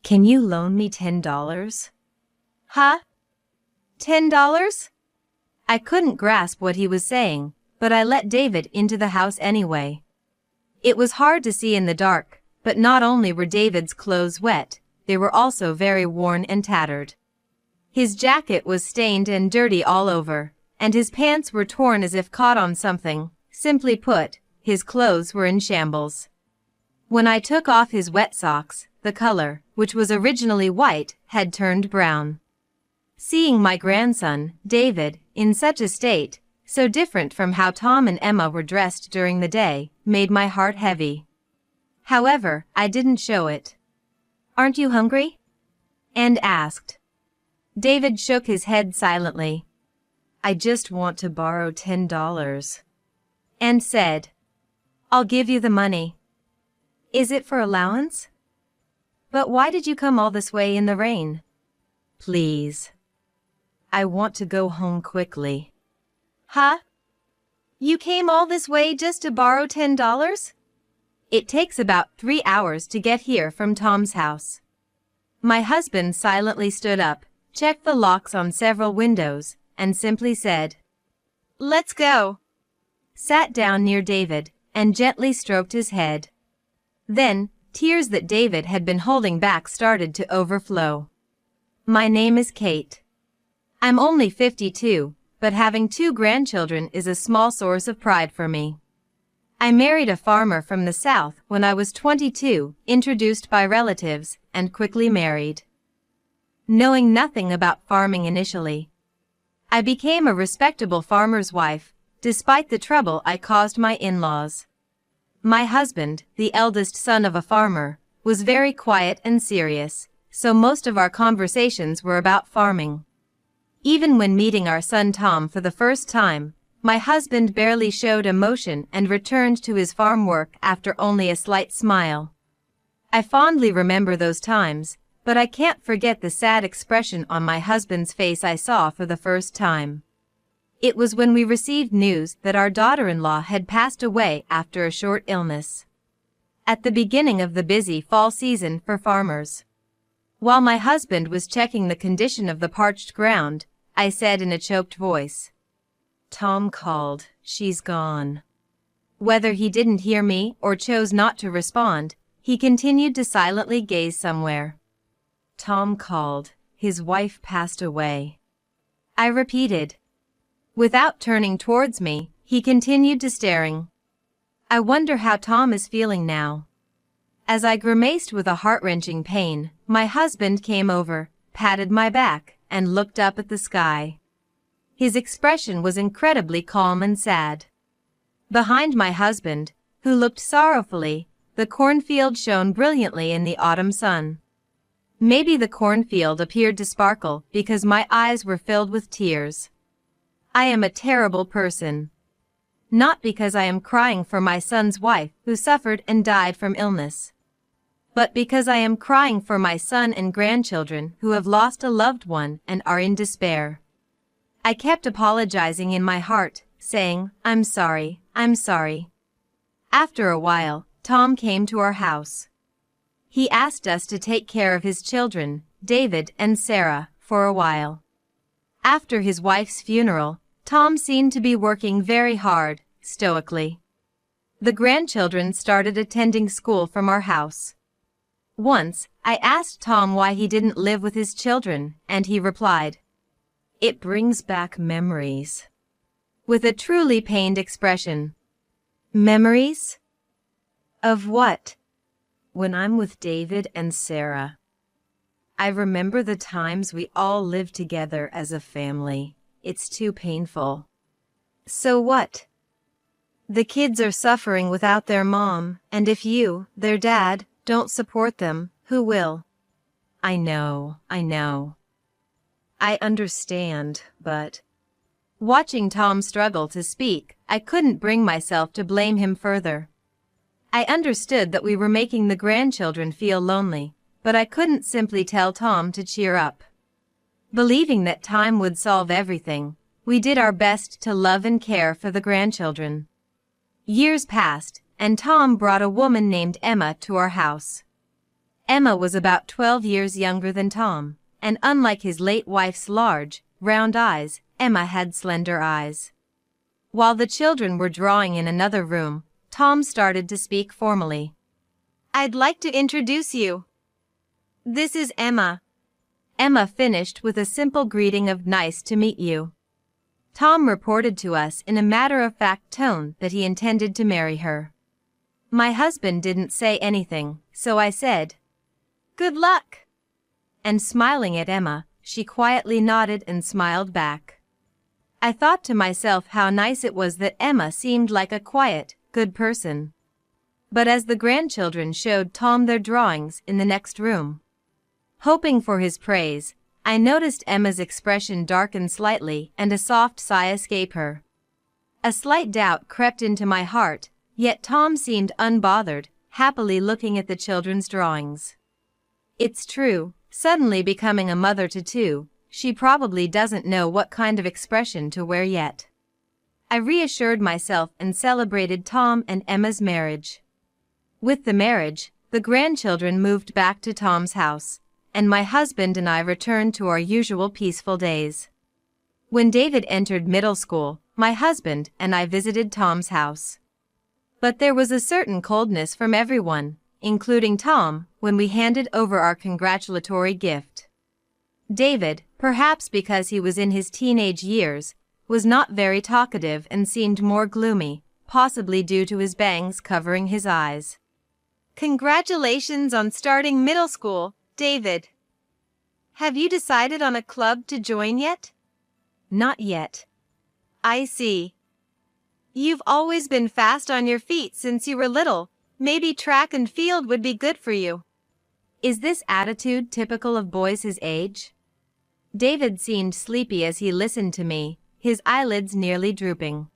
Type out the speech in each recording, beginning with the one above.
Can you loan me $10? Huh? $10? I couldn't grasp what he was saying, but I let David into the house anyway. It was hard to see in the dark, but not only were David's clothes wet, they were also very worn and tattered. His jacket was stained and dirty all over, and his pants were torn as if caught on something. Simply put, his clothes were in shambles. When I took off his wet socks, the color, which was originally white, had turned brown. Seeing my grandson, David, in such a state, so different from how Tom and Emma were dressed during the day, made my heart heavy. However, I didn't show it. "Aren't you hungry?" and asked. David shook his head silently. "I just want to borrow $10. And said, "I'll give you the money." "Is it for allowance?" "But why did you come all this way in the rain?" "Please. I want to go home quickly." "Huh? You came all this way just to borrow $10? It takes about 3 hours to get here from Tom's house." My husband silently stood up, checked the locks on several windows, and simply said, "Let's go." Sat down near David, and gently stroked his head. Then, tears that David had been holding back started to overflow. "My name is Kate. I'm only 52, but having 2 grandchildren is a small source of pride for me. I married a farmer from the South when I was 22, introduced by relatives, and quickly married. Knowing nothing about farming initially, I became a respectable farmer's wife, despite the trouble I caused my in-laws. My husband, the eldest son of a farmer, was very quiet and serious, so most of our conversations were about farming. Even when meeting our son Tom for the first time, my husband barely showed emotion and returned to his farm work after only a slight smile. I fondly remember those times, but I can't forget the sad expression on my husband's face I saw for the first time. It was when we received news that our daughter-in-law had passed away after a short illness. At the beginning of the busy fall season for farmers. While my husband was checking the condition of the parched ground, I said in a choked voice, "Tom called, she's gone." Whether he didn't hear me or chose not to respond, he continued to silently gaze somewhere. "Tom called, his wife passed away." I repeated. Without turning towards me, he continued to staring. "I wonder how Tom is feeling now." As I grimaced with a heart-wrenching pain, my husband came over, patted my back, and looked up at the sky. His expression was incredibly calm and sad. Behind my husband, who looked sorrowfully, the cornfield shone brilliantly in the autumn sun. Maybe the cornfield appeared to sparkle because my eyes were filled with tears. I am a terrible person. Not because I am crying for my son's wife who suffered and died from illness, but because I am crying for my son and grandchildren who have lost a loved one and are in despair. I kept apologizing in my heart, saying, I'm sorry. After a while, Tom came to our house. He asked us to take care of his children, David and Sarah, for a while. After his wife's funeral, Tom seemed to be working very hard, stoically. The grandchildren started attending school from our house. Once, I asked Tom why he didn't live with his children, and he replied, "It brings back memories," with a truly pained expression. "Memories? Of what?" "When I'm with David and Sarah. I remember the times we all lived together as a family. It's too painful." "So what? The kids are suffering without their mom, and if you, their dad, don't support them, who will?" I know. I understand, but..." Watching Tom struggle to speak, I couldn't bring myself to blame him further. I understood that we were making the grandchildren feel lonely, but I couldn't simply tell Tom to cheer up. Believing that time would solve everything, we did our best to love and care for the grandchildren. Years passed, and Tom brought a woman named Emma to our house. Emma was about 12 years younger than Tom, and unlike his late wife's large, round eyes, Emma had slender eyes. While the children were drawing in another room, Tom started to speak formally. "I'd like to introduce you. This is Emma." Emma finished with a simple greeting of "nice to meet you." Tom reported to us in a matter-of-fact tone that he intended to marry her. My husband didn't say anything, so I said, "Good luck." And smiling at Emma, she quietly nodded and smiled back. I thought to myself how nice it was that Emma seemed like a quiet, good person. But as the grandchildren showed Tom their drawings in the next room, hoping for his praise, I noticed Emma's expression darken slightly and a soft sigh escape her. A slight doubt crept into my heart, yet Tom seemed unbothered, happily looking at the children's drawings. It's true, suddenly becoming a mother to two, she probably doesn't know what kind of expression to wear yet. I reassured myself and celebrated Tom and Emma's marriage. With the marriage, the grandchildren moved back to Tom's house, and my husband and I returned to our usual peaceful days. When David entered middle school, my husband and I visited Tom's house. But there was a certain coldness from everyone, including Tom, when we handed over our congratulatory gift. David, perhaps because he was in his teenage years, was not very talkative and seemed more gloomy, possibly due to his bangs covering his eyes. "Congratulations on starting middle school, David. Have you decided on a club to join yet?" "Not yet." "I see. You've always been fast on your feet since you were little. Maybe track and field would be good for you." Is this attitude typical of boys his age? David seemed sleepy as he listened to me, his eyelids nearly drooping.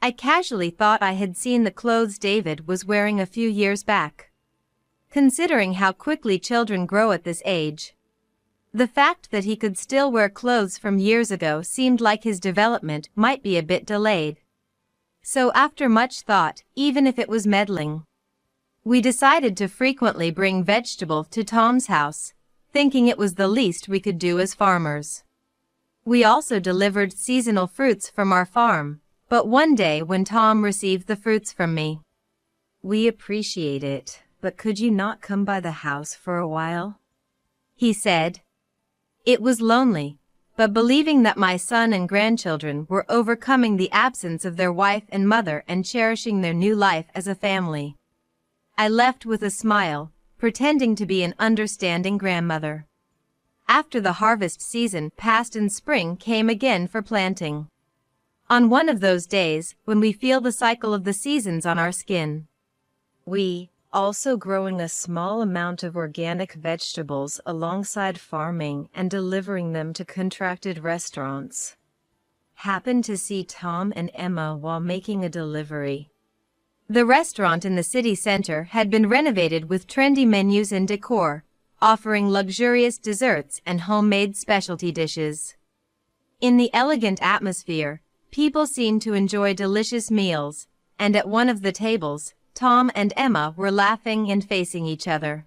I casually thought I had seen the clothes David was wearing a few years back. Considering how quickly children grow at this age, the fact that he could still wear clothes from years ago seemed like his development might be a bit delayed. So after much thought, even if it was meddling, we decided to frequently bring vegetables to Tom's house, thinking it was the least we could do as farmers. We also delivered seasonal fruits from our farm, but one day when Tom received the fruits from me, "We appreciate it, but could you not come by the house for a while?" he said. It was lonely, but believing that my son and grandchildren were overcoming the absence of their wife and mother and cherishing their new life as a family, I left with a smile, pretending to be an understanding grandmother. After the harvest season passed and spring came again for planting. On one of those days, when we feel the cycle of the seasons on our skin, we, also growing a small amount of organic vegetables alongside farming and delivering them to contracted restaurants, happened to see Tom and Emma while making a delivery. The restaurant in the city center had been renovated with trendy menus and decor, offering luxurious desserts and homemade specialty dishes. In the elegant atmosphere, people seemed to enjoy delicious meals, and at one of the tables, Tom and Emma were laughing and facing each other.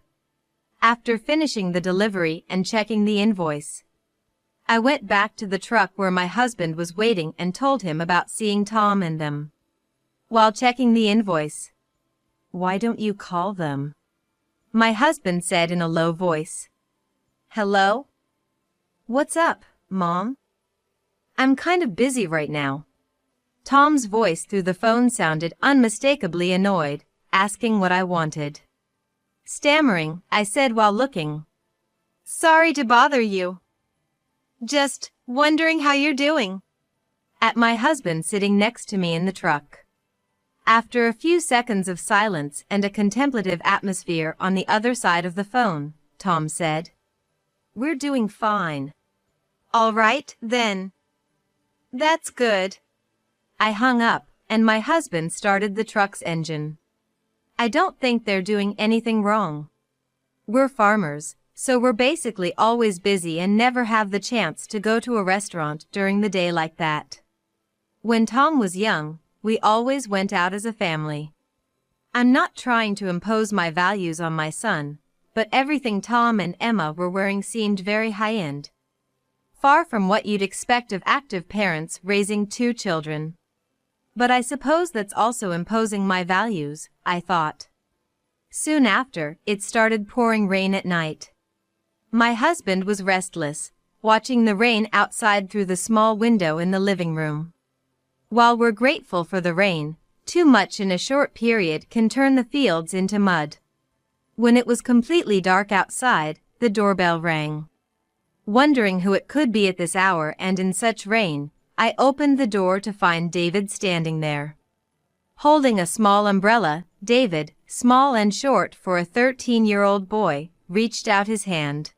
After finishing the delivery and checking the invoice, I went back to the truck where my husband was waiting and told him about seeing Tom and them. While checking the invoice, "Why don't you call them?" my husband said in a low voice. "Hello? What's up, Mom? I'm kind of busy right now." Tom's voice through the phone sounded unmistakably annoyed, asking what I wanted. Stammering, I said while looking, "Sorry to bother you. Just wondering how you're doing," at my husband sitting next to me in the truck. After a few seconds of silence and a contemplative atmosphere on the other side of the phone, Tom said, "We're doing fine." "All right, then. That's good." I hung up, and my husband started the truck's engine. I don't think they're doing anything wrong. We're farmers, so we're basically always busy and never have the chance to go to a restaurant during the day like that. When Tom was young, we always went out as a family. I'm not trying to impose my values on my son, but everything Tom and Emma were wearing seemed very high-end. Far from what you'd expect of active parents raising 2 children. But I suppose that's also imposing my values, I thought. Soon after, it started pouring rain at night. My husband was restless, watching the rain outside through the small window in the living room. While we're grateful for the rain, too much in a short period can turn the fields into mud. When it was completely dark outside, the doorbell rang. Wondering who it could be at this hour and in such rain, I opened the door to find David standing there. Holding a small umbrella, David, small and short for a 13-year-old boy, reached out his hand.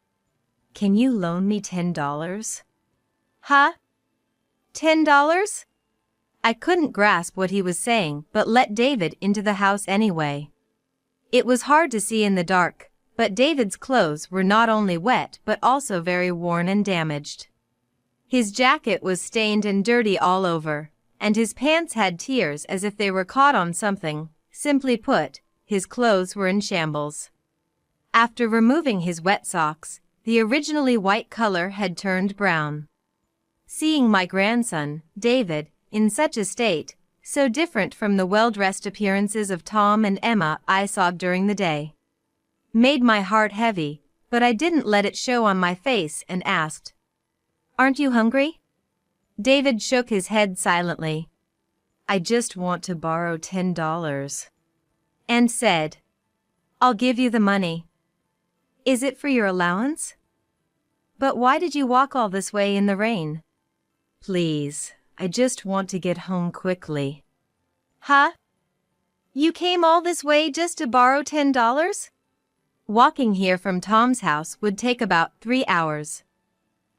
"Can you loan me $10? Huh? $10? I couldn't grasp what he was saying, but let David into the house anyway. It was hard to see in the dark, but David's clothes were not only wet but also very worn and damaged. His jacket was stained and dirty all over, and his pants had tears as if they were caught on something. Simply put, his clothes were in shambles. After removing his wet socks, the originally white color had turned brown. Seeing my grandson, David, in such a state, so different from the well-dressed appearances of Tom and Emma I saw during the day, made my heart heavy, but I didn't let it show on my face and asked, "Aren't you hungry?" David shook his head silently. "I just want to borrow $10. And said, "I'll give you the money." "Is it for your allowance?" "But why did you walk all this way in the rain?" "Please, I just want to get home quickly." Huh? You came all this way just to borrow $10? Walking here from Tom's house would take about 3 hours.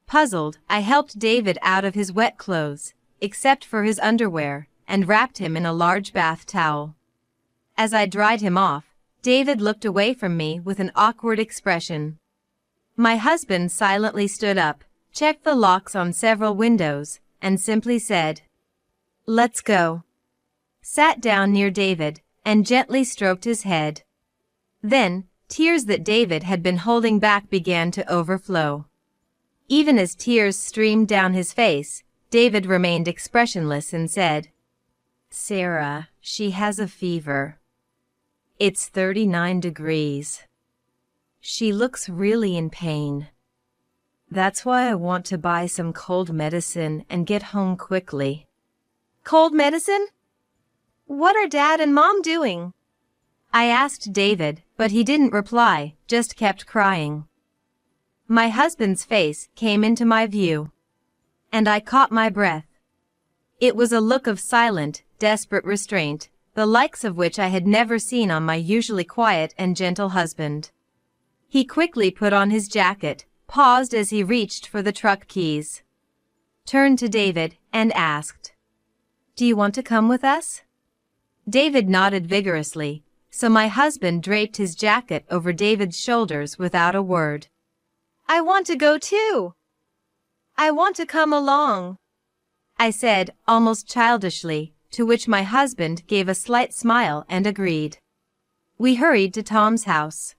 Puzzled, I helped David out of his wet clothes, except for his underwear, and wrapped him in a large bath towel. As I dried him off, David looked away from me with an awkward expression. My husband silently stood up, checked the locks on several windows, and simply said, "Let's go." Sat down near David, and gently stroked his head. Then, tears that David had been holding back began to overflow. Even as tears streamed down his face, David remained expressionless and said, "Sarah, she has a fever. It's 39 degrees. She looks really in pain. That's why I want to buy some cold medicine and get home quickly." Cold medicine? What are Dad and Mom doing? I asked David, but he didn't reply, just kept crying. My husband's face came into my view, and I caught my breath. It was a look of silent, desperate restraint, the likes of which I had never seen on my usually quiet and gentle husband. He quickly put on his jacket, paused as he reached for the truck keys, turned to David, and asked, "Do you want to come with us?" David nodded vigorously, so my husband draped his jacket over David's shoulders without a word. "I want to go too. I want to come along," I said, almost childishly, to which my husband gave a slight smile and agreed. We hurried to Tom's house.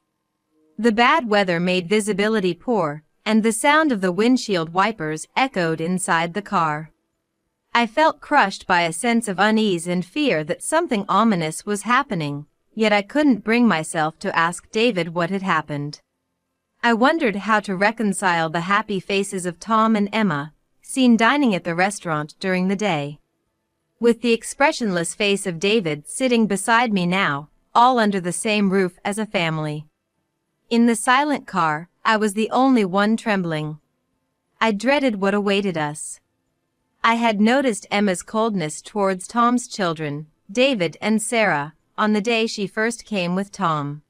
The bad weather made visibility poor, and the sound of the windshield wipers echoed inside the car. I felt crushed by a sense of unease and fear that something ominous was happening, yet I couldn't bring myself to ask David what had happened. I wondered how to reconcile the happy faces of Tom and Emma, seen dining at the restaurant during the day, with the expressionless face of David sitting beside me now, all under the same roof as a family. In the silent car, I was the only one trembling. I dreaded what awaited us. I had noticed Emma's coldness towards Tom's children, David and Sarah, on the day she first came with Tom.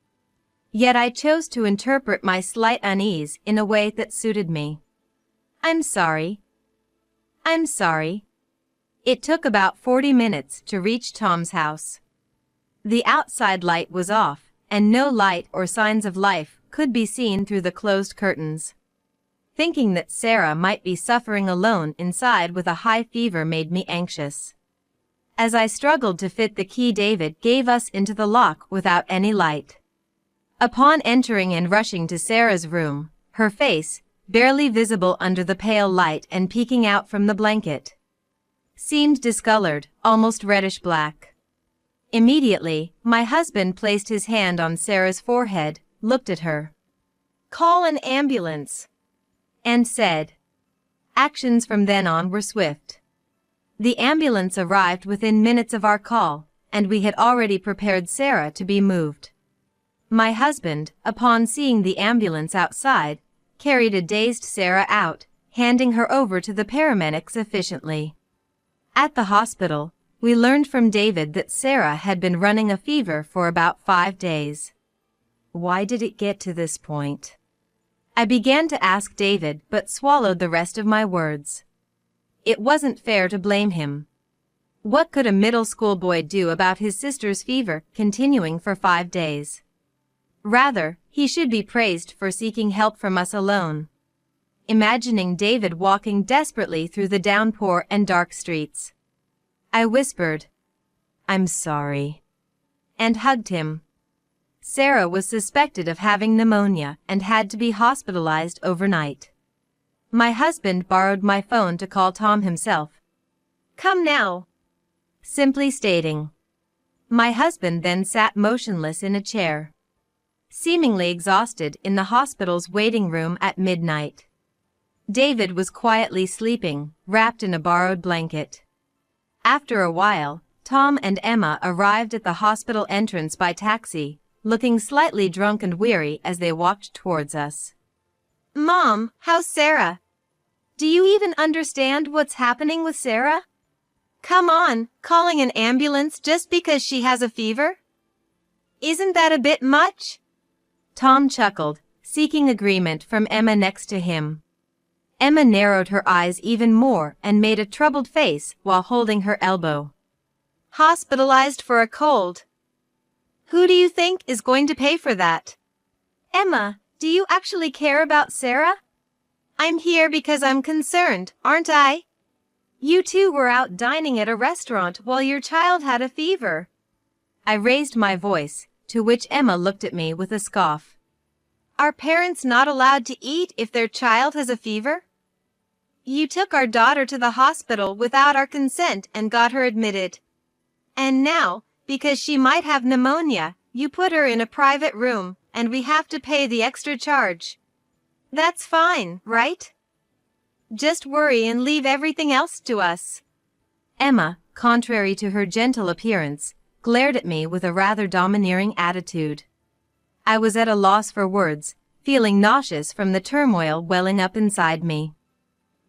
Yet I chose to interpret my slight unease in a way that suited me. I'm sorry. It took about 40 minutes to reach Tom's house. The outside light was off, and no light or signs of life could be seen through the closed curtains. Thinking that Sarah might be suffering alone inside with a high fever made me anxious. As I struggled to fit the key David gave us into the lock without any light. Upon entering and rushing to Sarah's room, her face, barely visible under the pale light and peeking out from the blanket, seemed discolored, almost reddish-black. Immediately, my husband placed his hand on Sarah's forehead, looked at her, "Call an ambulance," and said. Actions from then on were swift. The ambulance arrived within minutes of our call, and we had already prepared Sarah to be moved. My husband, upon seeing the ambulance outside, carried a dazed Sarah out, handing her over to the paramedics efficiently. At the hospital, we learned from David that Sarah had been running a fever for about 5 days. Why did it get to this point? I began to ask David but swallowed the rest of my words. It wasn't fair to blame him. What could a middle school boy do about his sister's fever continuing for 5 days? Rather, he should be praised for seeking help from us alone. Imagining David walking desperately through the downpour and dark streets, I whispered, "I'm sorry," and hugged him. Sarah was suspected of having pneumonia and had to be hospitalized overnight. My husband borrowed my phone to call Tom himself. "Come now," simply stating. My husband then sat motionless in a chair, seemingly exhausted in the hospital's waiting room at midnight. David was quietly sleeping, wrapped in a borrowed blanket. After a while, Tom and Emma arrived at the hospital entrance by taxi, looking slightly drunk and weary as they walked towards us. "Mom, how's Sarah? Do you even understand what's happening with Sarah? Come on, calling an ambulance just because she has a fever? Isn't that a bit much?" Tom chuckled, seeking agreement from Emma next to him. Emma narrowed her eyes even more and made a troubled face while holding her elbow. "Hospitalized for a cold. Who do you think is going to pay for that? Emma, do you actually care about Sarah? I'm here because I'm concerned, aren't I? You two were out dining at a restaurant while your child had a fever." I raised my voice, to which Emma looked at me with a scoff. "Are parents not allowed to eat if their child has a fever? You took our daughter to the hospital without our consent and got her admitted. And now, because she might have pneumonia, you put her in a private room, and we have to pay the extra charge. That's fine, right? Just worry and leave everything else to us." Emma, contrary to her gentle appearance, glared at me with a rather domineering attitude. I was at a loss for words, feeling nauseous from the turmoil welling up inside me.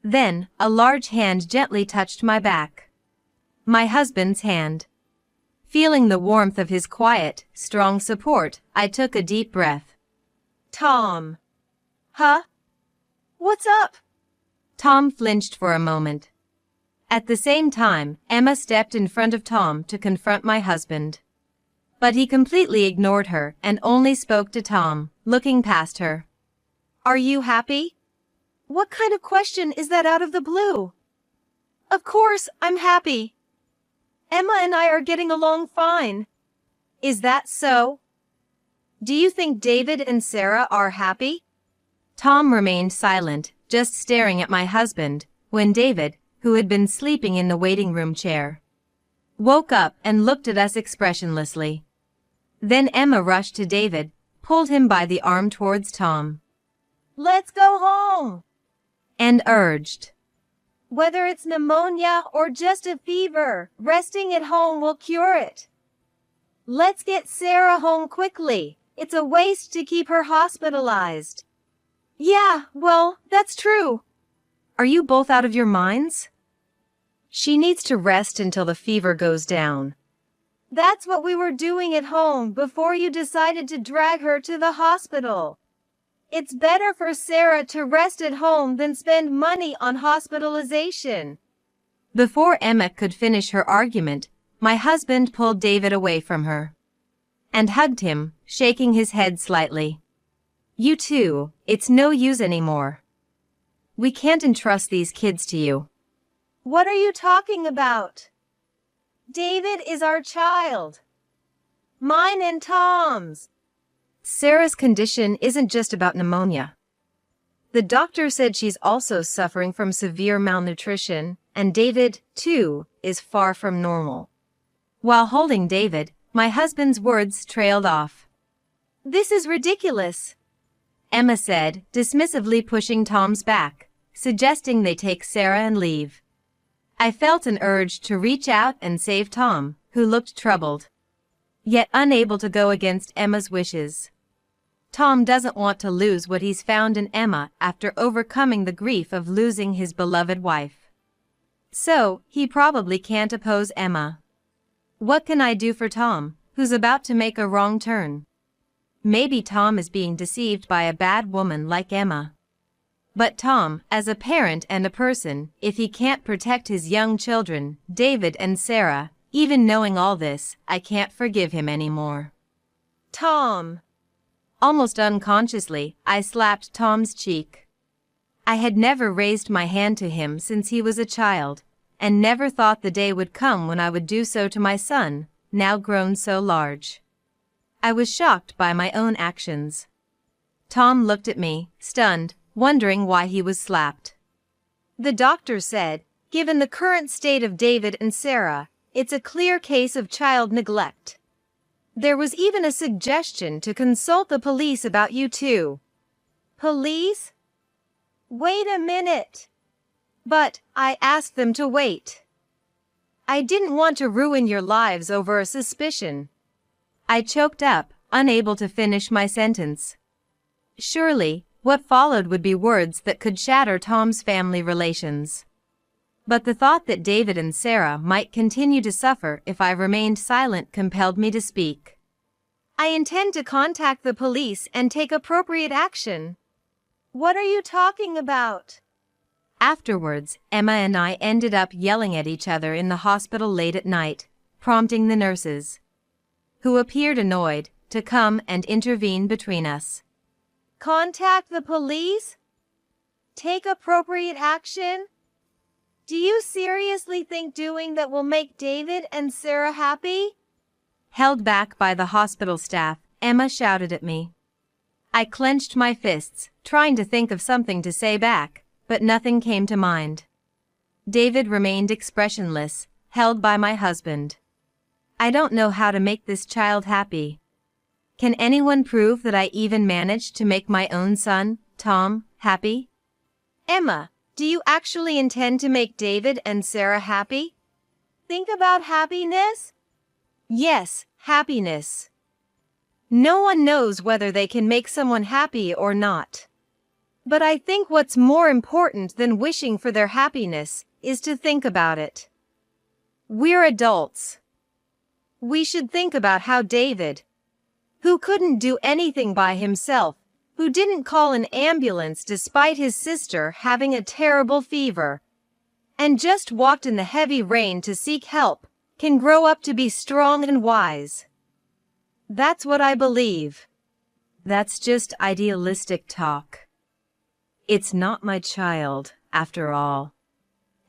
Then, a large hand gently touched my back. My husband's hand. Feeling the warmth of his quiet, strong support, I took a deep breath. "Tom." "Huh? What's up?" Tom flinched for a moment. At the same time, Emma stepped in front of Tom to confront my husband. But he completely ignored her and only spoke to Tom, looking past her. "Are you happy? What kind of question is that out of the blue? Of course, I'm happy. Emma and I are getting along fine. Is that so? Do you think David and Sarah are happy?" Tom remained silent, just staring at my husband, when David, who had been sleeping in the waiting room chair, woke up and looked at us expressionlessly. Then Emma rushed to David, pulled him by the arm towards Tom, "Let's go home," and urged, "Whether it's pneumonia or just a fever, resting at home will cure it. Let's get Sarah home quickly. It's a waste to keep her hospitalized." "Yeah, well, that's true." "Are you both out of your minds? She needs to rest until the fever goes down." "That's what we were doing at home before you decided to drag her to the hospital. It's better for Sarah to rest at home than spend money on hospitalization." Before Emma could finish her argument, my husband pulled David away from her and hugged him, shaking his head slightly. "You two, it's no use anymore. We can't entrust these kids to you." "What are you talking about? David is our child. Mine and Tom's. Sarah's condition isn't just about pneumonia. The doctor said she's also suffering from severe malnutrition, and David, too, is far from normal. While holding David, my husband's words trailed off. "This is ridiculous," Emma said, dismissively pushing Tom's back, suggesting they take Sarah and leave. I felt an urge to reach out and save Tom, who looked troubled, yet unable to go against Emma's wishes. Tom doesn't want to lose what he's found in Emma after overcoming the grief of losing his beloved wife. So, he probably can't oppose Emma. What can I do for Tom, who's about to make a wrong turn? Maybe Tom is being deceived by a bad woman like Emma. But Tom, as a parent and a person, if he can't protect his young children, David and Sarah, even knowing all this, I can't forgive him anymore. Tom! Almost unconsciously, I slapped Tom's cheek. I had never raised my hand to him since he was a child, and never thought the day would come when I would do so to my son, now grown so large. I was shocked by my own actions. Tom looked at me, stunned, wondering why he was slapped. The doctor said, "Given the current state of David and Sarah, it's a clear case of child neglect. There was even a suggestion to consult the police about you too." Police? Wait a minute. But I asked them to wait. I didn't want to ruin your lives over a suspicion. I choked up, unable to finish my sentence. Surely, what followed would be words that could shatter Tom's family relations. But the thought that David and Sarah might continue to suffer if I remained silent compelled me to speak. "I intend to contact the police and take appropriate action." "What are you talking about?" Afterwards, Emma and I ended up yelling at each other in the hospital late at night, prompting the nurses, who appeared annoyed, to come and intervene between us. "Contact the police? Take appropriate action? Do you seriously think doing that will make David and Sarah happy?" Held back by the hospital staff, Emma shouted at me. I clenched my fists, trying to think of something to say back, but nothing came to mind. David remained expressionless, held by my husband. I don't know how to make this child happy. Can anyone prove that I even managed to make my own son, Tom, happy? Emma, do you actually intend to make David and Sarah happy? Think about happiness? Yes, happiness. No one knows whether they can make someone happy or not. But I think what's more important than wishing for their happiness is to think about it. We're adults. We should think about how David, who couldn't do anything by himself, who didn't call an ambulance despite his sister having a terrible fever, and just walked in the heavy rain to seek help, can grow up to be strong and wise. That's what I believe. That's just idealistic talk. It's not my child, after all.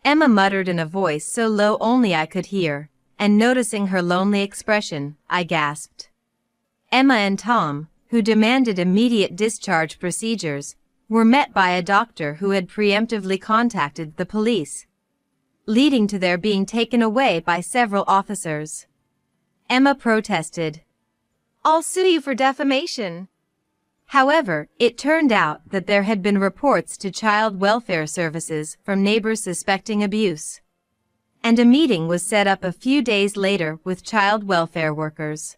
Emma muttered in a voice so low only I could hear, and noticing her lonely expression, I gasped. Emma and Tom, who demanded immediate discharge procedures, were met by a doctor who had preemptively contacted the police, leading to their being taken away by several officers. Emma protested. "I'll sue you for defamation." However, it turned out that there had been reports to child welfare services from neighbors suspecting abuse, and a meeting was set up a few days later with child welfare workers.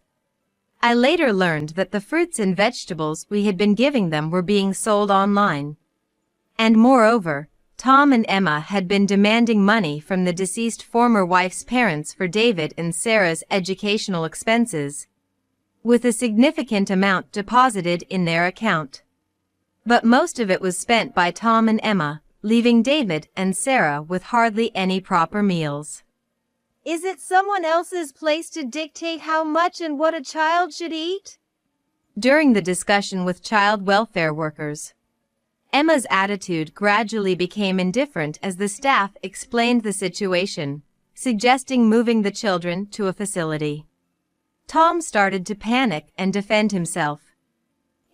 I later learned that the fruits and vegetables we had been giving them were being sold online. And moreover, Tom and Emma had been demanding money from the deceased former wife's parents for David and Sarah's educational expenses, with a significant amount deposited in their account. But most of it was spent by Tom and Emma, leaving David and Sarah with hardly any proper meals. Is it someone else's place to dictate how much and what a child should eat? During the discussion with child welfare workers, Emma's attitude gradually became indifferent as the staff explained the situation, suggesting moving the children to a facility. Tom started to panic and defend himself.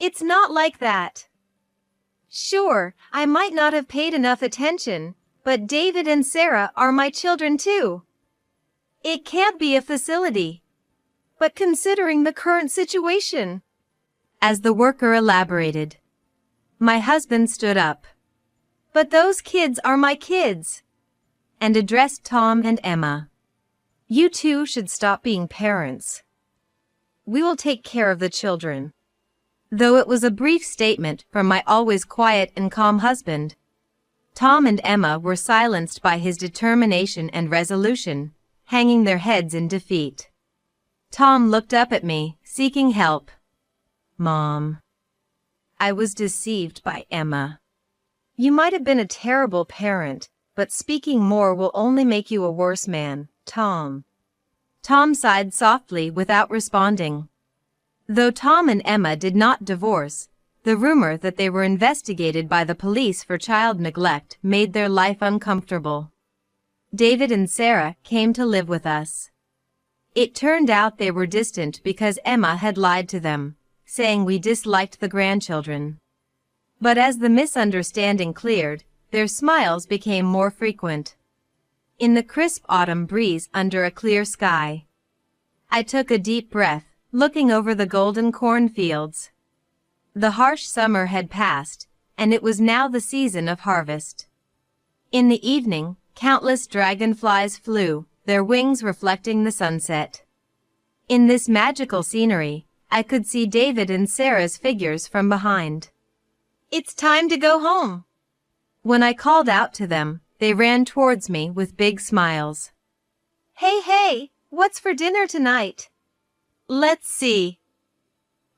It's not like that. Sure, I might not have paid enough attention, but David and Sarah are my children too. It can't be a facility. But considering the current situation. As the worker elaborated, my husband stood up. But those kids are my kids. And addressed Tom and Emma. You two should stop being parents. We will take care of the children. Though it was a brief statement from my always quiet and calm husband, Tom and Emma were silenced by his determination and resolution, hanging their heads in defeat. Tom looked up at me, seeking help. Mom. I was deceived by Emma. You might have been a terrible parent, but speaking more will only make you a worse man, Tom. Tom sighed softly without responding. Though Tom and Emma did not divorce, the rumor that they were investigated by the police for child neglect made their life uncomfortable. David and Sarah came to live with us. It turned out they were distant because Emma had lied to them, saying we disliked the grandchildren. But as the misunderstanding cleared, their smiles became more frequent. In the crisp autumn breeze under a clear sky, I took a deep breath, looking over the golden cornfields. The harsh summer had passed, and it was now the season of harvest. In the evening, countless dragonflies flew, their wings reflecting the sunset. In this magical scenery, I could see David and Sarah's figures from behind. It's time to go home. When I called out to them, they ran towards me with big smiles. Hey, what's for dinner tonight? Let's see.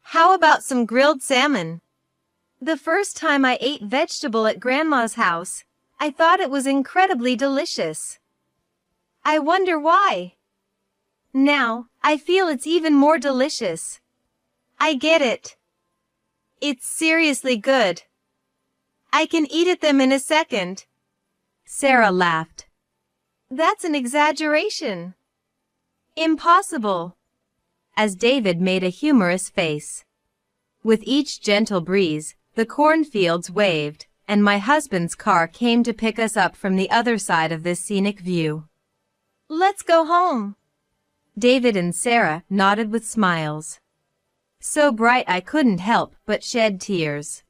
How about some grilled salmon? The first time I ate vegetable at Grandma's house, I thought it was incredibly delicious. I wonder why. Now, I feel it's even more delicious. I get it. It's seriously good. I can eat them in a second. Sarah laughed. That's an exaggeration. Impossible. As David made a humorous face. With each gentle breeze, the cornfields waved, and my husband's car came to pick us up from the other side of this scenic view. Let's go home. David and Sarah nodded with smiles. So bright I couldn't help but shed tears.